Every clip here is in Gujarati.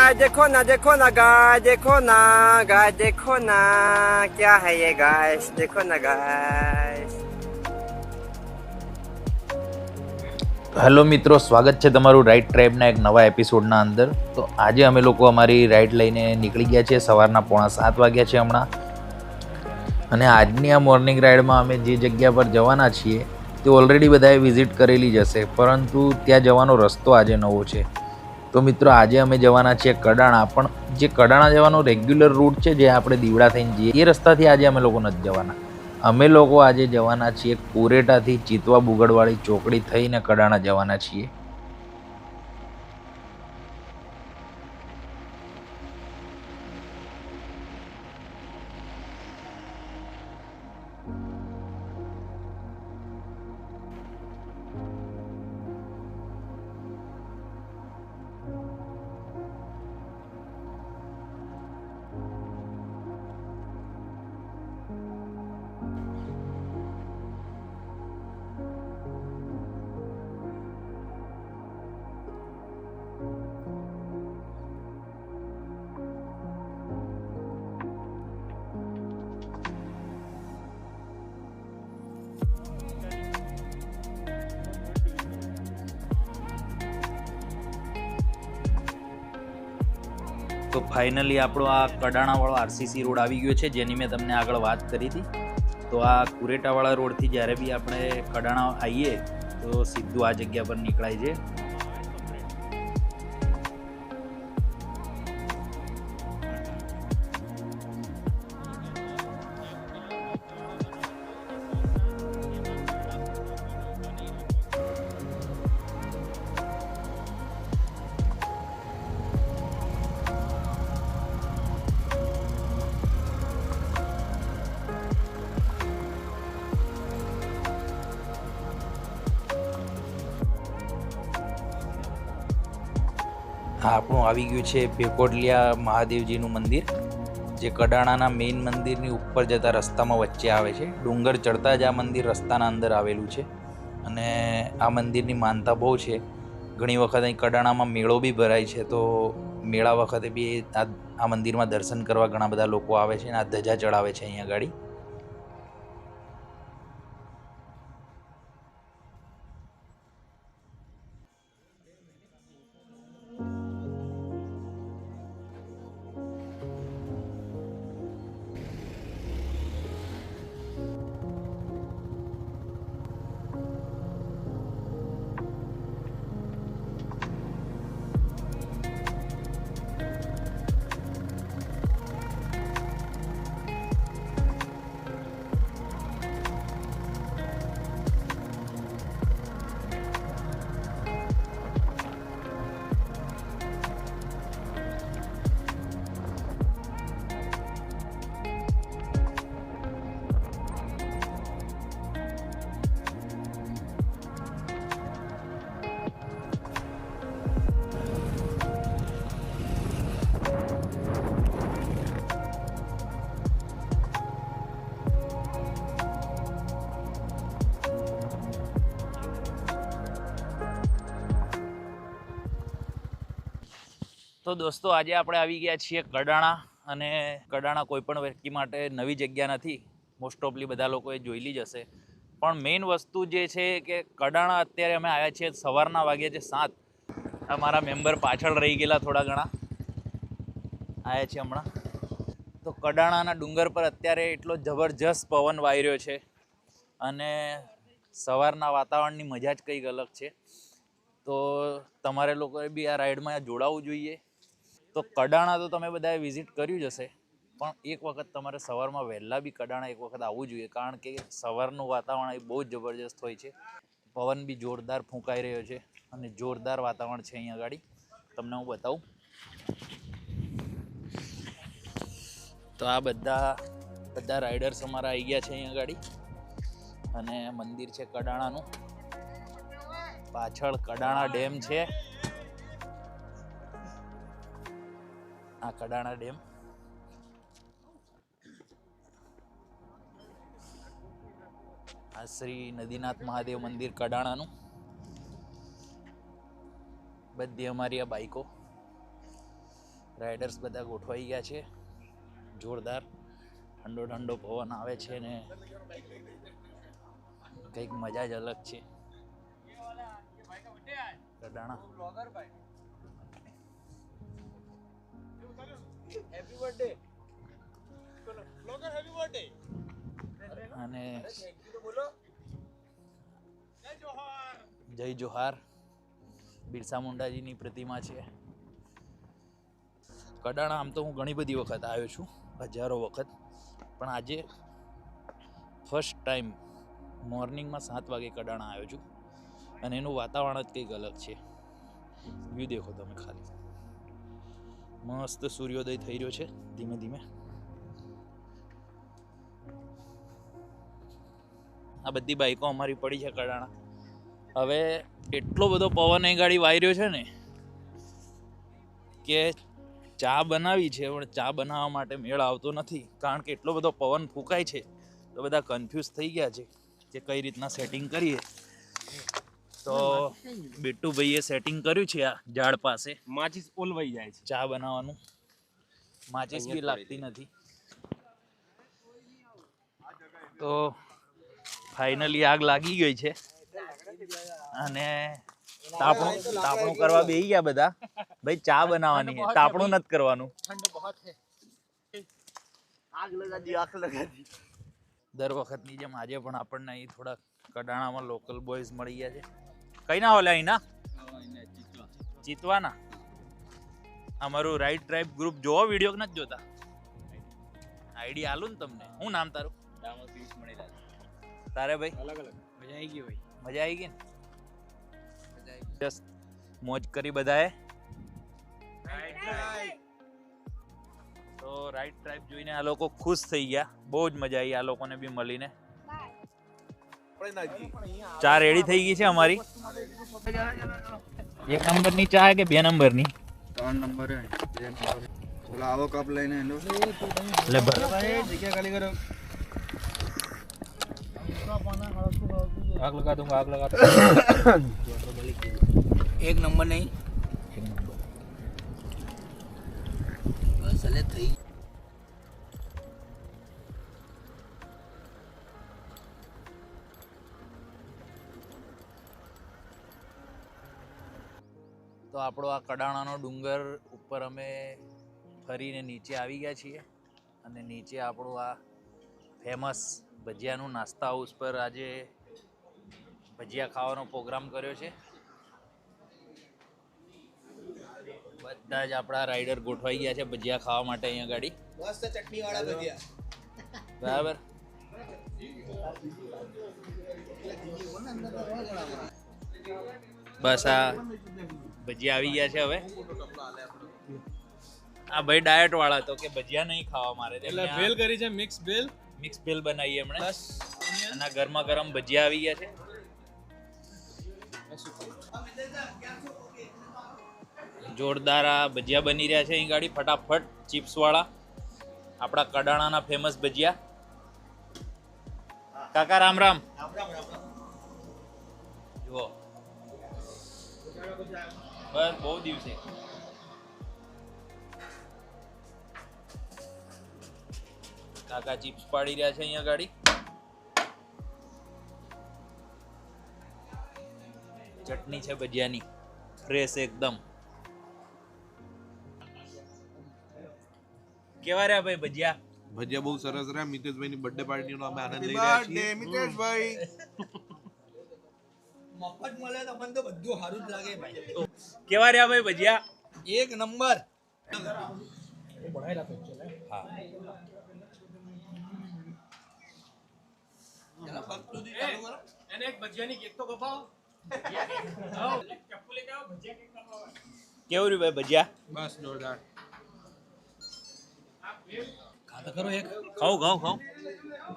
गाय देखो ना गाय देखो ना क्या है ये गाय देखो ना गाय। હેલો મિત્રો, સ્વાગત છે તમારું રાઈડ ટ્રાઇબના એક નવા એપિસોડના અંદર. તો આજે અમે લોકો અમારી રાઈડ લઈને નીકળી ગયા છીએ. સવારના 6:45 વાગ્યા છે હમણાં. અને આજની આ મોર્નિંગ રાઈડમાં અમે જે જગ્યા પર જવાના છીએ તે ઓલરેડી બધાએ વિઝિટ કરેલી જ હશે, પરંતુ ત્યાં જવાનો રસ્તો આજે નવો છે. તો મિત્રો, આજે અમે જવાના છીએ કડાણા. પણ જે કડાણા જવાનો રેગ્યુલર રૂટ છે, જે આપણે દીવડા થઈને જઈએ, એ રસ્તાથી આજે અમે લોકો નથી જવાના. અમે લોકો આજે જવાના છીએ કુરેટાથી ચિતવા બુગડવાળી ચોકડી થઈને કડાણા જવાના છીએ. તો ફાઇનલી આપણો આ કડાણાવાળો આરસીસી રોડ આવી ગયો છે, જેની મેં તમને આગળ વાત કરી હતી. તો આ કુરેટાવાળા રોડથી જ્યારે બી આપણે કડાણા આવીએ તો સીધું આ જગ્યા પર નીકળાય છે. આપણું આવી ગયું છે ભેકોટલિયા મહાદેવજીનું મંદિર, જે કડાણાના મેઇન મંદિરની ઉપર જતા રસ્તામાં વચ્ચે આવે છે. ડુંગર ચડતા જ આ મંદિર રસ્તાના અંદર આવેલું છે. અને આ મંદિરની માનતા બહુ છે. ઘણી વખત અહીં કડાણામાં મેળો બી ભરાય છે, તો મેળા વખતે બી આ મંદિરમાં દર્શન કરવા ઘણા બધા લોકો આવે છે અને આ ધજા ચડાવે છે અહીંયા આગળ. તો દોસ્તો, આજે આપણે આવી ગયા છીએ કડાણા. અને કડાણા કોઈ પણ વ્યક્તિ માટે નવી જગ્યા નથી. મોસ્ટ ઓફલી બધા લોકોએ જોયેલી જ હશે. પણ મેઇન વસ્તુ જે છે કે કડાણા અત્યારે અમે આવ્યા છીએ સવારના વાગ્યા છે 7. અમારા મેમ્બર પાછળ રહી ગયેલા થોડા ઘણા આવ્યા છે હમણાં. તો કડાણાના ડુંગર પર અત્યારે એટલો જબરજસ્ત પવન વાઈ રહ્યો છે અને સવારના વાતાવરણની મજા જ કંઈક અલગ છે. તો તમારે લોકોએ બી આ રાઈડમાં જોડાવવું જોઈએ. તો કડાણા તો તમે બધાએ વિઝિટ કર્યું જ હશે, પણ એક વખત તમારે સવારમાં વહેલા બી કડાણા એક વખત આવવું જોઈએ, કારણ કે સવારનું વાતાવરણ એ બહુ જ જબરજસ્ત હોય છે. પવન બી જોરદાર ફૂંકાઈ રહ્યો છે અને જોરદાર વાતાવરણ છે અહીંયા આગળ. તમને હું બતાવું. તો આ બધા રાઇડર્સ અમારા આવી ગયા છે અહીંયા આગળ. અને મંદિર છે કડાણાનું. પાછળ કડાણા ડેમ છે. આ કડાણા ડેમ. આ શ્રી નદીનાથ મહાદેવ મંદિર કડાણાનું. બધી અમારી આ બાઈકો. રાઇડર્સ બધા ગોઠવાઈ ગયા છે. જોરદાર ઠંડો ઠંડો પવન આવે છે ને કંઈક મજા જ અલગ છે. કડાણા અને જય જોહાર બિરસા મુંડાજીની પ્રતિમા છે. કડાણા આમ તો હું ઘણી બધી વખત આવ્યો છું, હજારો વખત, પણ આજે ફર્સ્ટ ટાઈમ મોર્નિંગમાં 7 વાગે કડાણા આવ્યો છું અને એનું વાતાવરણ જ કંઈક અલગ છે. વ્યૂ દેખો તમે ખાલી, મસ્ત સૂર્યોદય થઈ રહ્યો છે ધીમે ધીમે. આ બધી બાઈકો અમારી પડી છે કડાણા. હવે એટલો બધો પવન એ ગાડી વાઈ રહ્યો છે ને કે ચા બનાવી છે પણ ચા બનાવવા માટે મેળ આવતો નથી, કારણ કે એટલો બધો પવન ફૂંકાય છે તો બધા કન્ફ્યુઝ થઈ ગયા છે કે કઈ રીતના સેટિંગ કરીએ. તો બિટ્ટુભાઈએ સેટિંગ કર્યું છે આ ઝાડ પાસે. માચીસ ઓલવાઈ જાય છે ચા બનાવવાનું, માચીસ બી લાગતી નથી. તો ફાઇનલી આગ લાગી ગઈ છે અને તાપણું કરવા બેસી ગયા બધા. ભાઈ ચા બનાવવાની છે, તાપણું નથી કરવાનું. દર વખતની જેમ આજે પણ આપણને અહીં થોડા કડાણામાં લોકલ બોયઝ મળી ગયા છે. કઈ ના ઓલા અહીંના ચિતવાના. અમારું રાઈટ ટ્રાઇબ ગ્રુપ જોવો, વિડીયો નથી જોતા? આઈડી આલું ને તમને. શું નામ તારું? તારે ભાઈ? અલગ અલગ મજા આવી ગઈ ભાઈ. મજા આવી ગઈ ને? જસ્ટ મોજ કરી બધાએ. તો રાઈટ ટ્રાઇબ જોઈને આ લોકો ખુશ થઈ ગયા, બહુ જ મજા આવી આ લોકોને બી મળીને. ચા રેડી થઈ ગઈ છે અમારી. 1 નંબરની ચા કે 2 નંબરની? 3 નંબર હે. બોલા આવો કપ લઈને લો. લે ભર. જગ્યા ખાલી કરો. આગ લગા દૂંગા, આગ લગા. 1 નંબર નહીં. બસ અલે થઈ. તો આપણો આ કડાણાનો ડુંગર ઉપર અમે ફરીને નીચે આવી ગયા છીએ અને નીચે આપણું આ ફેમસ ભજીયાનું નાસ્તા હાઉસ પર આજે ભજીયા ખાવાનો પ્રોગ્રામ કર્યો છે. બધા જ આપણા રાઈડર ગોઠવાઈ ગયા છે ભજીયા ખાવા માટે અહીંયા ગાડી. મસ્ત ચટણી વાળા ભજીયા. બરાબર. બસ આ ભજીયા આવી ગયા છે. હવે આ ભાઈ ડાયટ વાળા તો કે ભજીયા નહીં ખાવા મારે, એટલે ભેલ કરી છે, મિક્સ ભેલ. મિક્સ ભેલ બનાવી એમણે અને ગરમા ગરમ ભજીયા આવી ગયા છે. જોરદાર આ ભજીયા બની રહ્યા છે અહીં ગાડી, ફટાફટ ચિપ્સ વાળા, આપણા કડાણાના ફેમસ ભજીયા. કાકા રામ રામ. જુઓ બસ બહુ દિવસે. કાકા ચિપ્સ પાડી રહ્યા છે અહીંયા ગાડી. ચટણી છે ભજીયાની, ફ્રેશ એકદમ. કેવા રહ્યા ભાઈ ભજીયા? ભજીયા બહુ સરસ રહ્યા. મિતેશભાઈ ની બર્થડે પાર્ટી નો અમે આનંદ લઈ રહ્યા છીએ. મિતેશભાઈ મફત મળે તો મને તો બધું સારું જ લાગે ભાઈ. કેવા રહ્યા ભાઈ ભજીયા? 1 નંબર. હા. એને એક ભજીયાની કેક તો કપાવો. કેવું રહ્યું ભાઈ ભજીયા? બસ જોરદાર. ખાતા કરો એક. ખાઉં ખાઉં ખાઉં.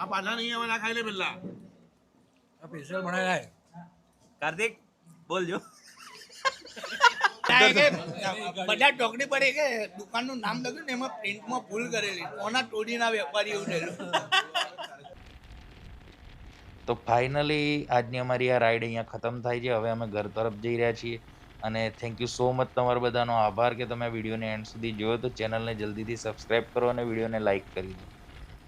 આ પાછા નહીં આવે ના ખાઈ લે પેલા. આ સ્પેશિયલ બનાવ્યા છે. કાર્તિક બોલજો. બધા ટોકડી પર એક દુકાનનું નામ લખ્યું ને એમાં પ્રિન્ટમાં ભૂલ કરેલી. કોના ટોડીના વેપારી એવું થયેલું. તો ફાઇનલી આજની અમારી આ રાઈડ અહીંયા ખતમ થાય છે. હવે અમે ઘર તરફ જઈ રહ્યા છીએ. અને થેન્ક યુ સો મચ તમારો બધાનો આભાર કે તમે વિડીયોને એન્ડ સુધી જોયો. તો ચેનલને જલ્દીથી સબસ્ક્રાઈબ કરો અને વિડીયોને લાઇક કરી દો.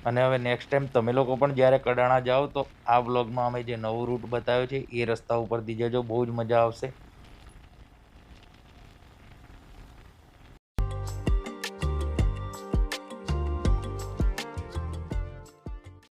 અને હવે નેક્સ્ટ ટાઈમ તમે લોકો પણ જ્યારે કડાણા જાઓ તો આ વ્લોગમાં અમે જે નવું રૂટ બતાવ્યો છે એ રસ્તા ઉપરથી જજો, બહુ જ મજા આવશે.